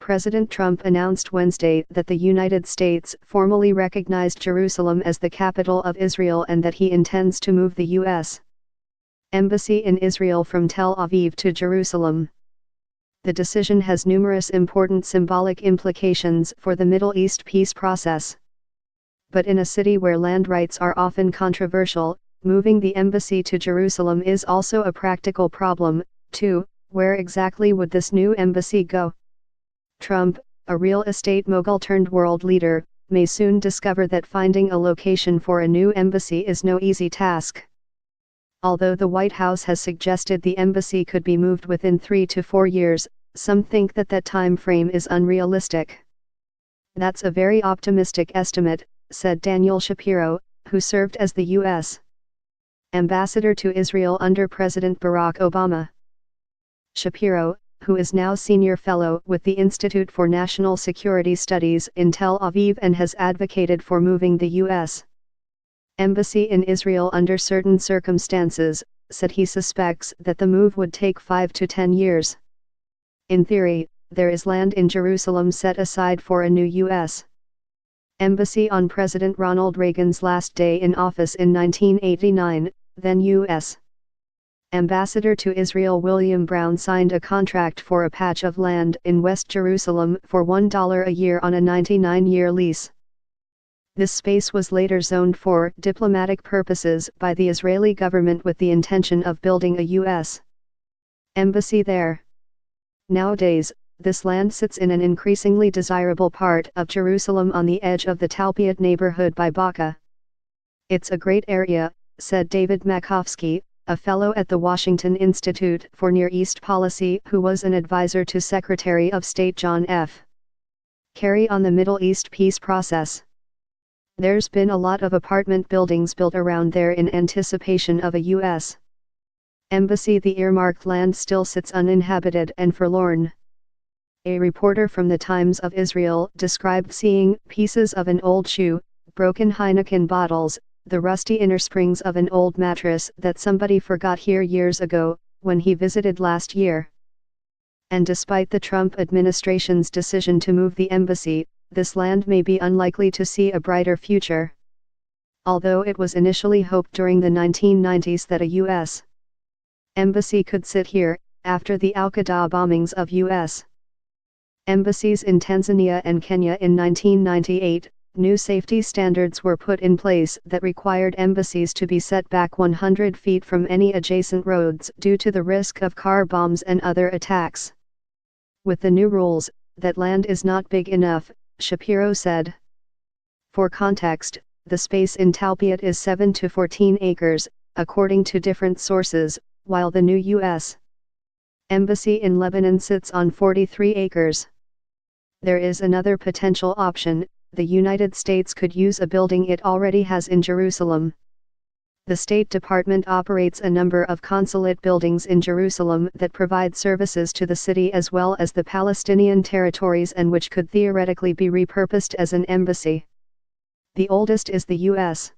President Trump announced Wednesday that the United States formally recognized Jerusalem as the capital of Israel and that he intends to move the U.S. Embassy in Israel from Tel Aviv to Jerusalem. The decision has numerous important symbolic implications for the Middle East peace process. But in a city where land rights are often controversial, moving the embassy to Jerusalem is also a practical problem, too. Where exactly would this new embassy go? Trump, a real estate mogul turned world leader, may soon discover that finding a location for a new embassy is no easy task. Although the White House has suggested the embassy could be moved within 3 to 4 years, some think that time frame is unrealistic. That's a very optimistic estimate, said Daniel Shapiro, who served as the U.S. ambassador to Israel under President Barack Obama. Shapiro, who is now senior fellow with the Institute for National Security Studies in Tel Aviv and has advocated for moving the U.S. embassy in Israel under certain circumstances, said he suspects that the move would take 5 to 10 years. In theory, there is land in Jerusalem set aside for a new U.S. embassy on President Ronald Reagan's last day in office in 1989, then U.S. Ambassador to Israel William Brown signed a contract for a patch of land in West Jerusalem for $1 a year on a 99-year lease. This space was later zoned for diplomatic purposes by the Israeli government with the intention of building a U.S. embassy there. Nowadays, this land sits in an increasingly desirable part of Jerusalem on the edge of the Talpiot neighborhood by Baca. It's a great area, said David Makovsky, a fellow at the Washington Institute for Near East Policy who was an advisor to Secretary of State John F. Kerry on the Middle East peace process. There's been a lot of apartment buildings built around there in anticipation of a U.S. embassy. The earmarked land still sits uninhabited and forlorn. A reporter from the Times of Israel described seeing pieces of an old shoe, broken Heineken bottles, the rusty inner springs of an old mattress that somebody forgot here years ago, when he visited last year. And despite the Trump administration's decision to move the embassy, this land may be unlikely to see a brighter future. Although it was initially hoped during the 1990s that a U.S. embassy could sit here, after the Al-Qaeda bombings of U.S. embassies in Tanzania and Kenya in 1998, new safety standards were put in place that required embassies to be set back 100 feet from any adjacent roads due to the risk of car bombs and other attacks. With the new rules, that land is not big enough, Shapiro said. For context, the space in Talpiot is 7 to 14 acres, according to different sources, while the new U.S. embassy in Lebanon sits on 43 acres. There is another potential option. The United States could use a building it already has in Jerusalem. The State Department operates a number of consulate buildings in Jerusalem that provide services to the city as well as the Palestinian territories and which could theoretically be repurposed as an embassy. The oldest is the U.S.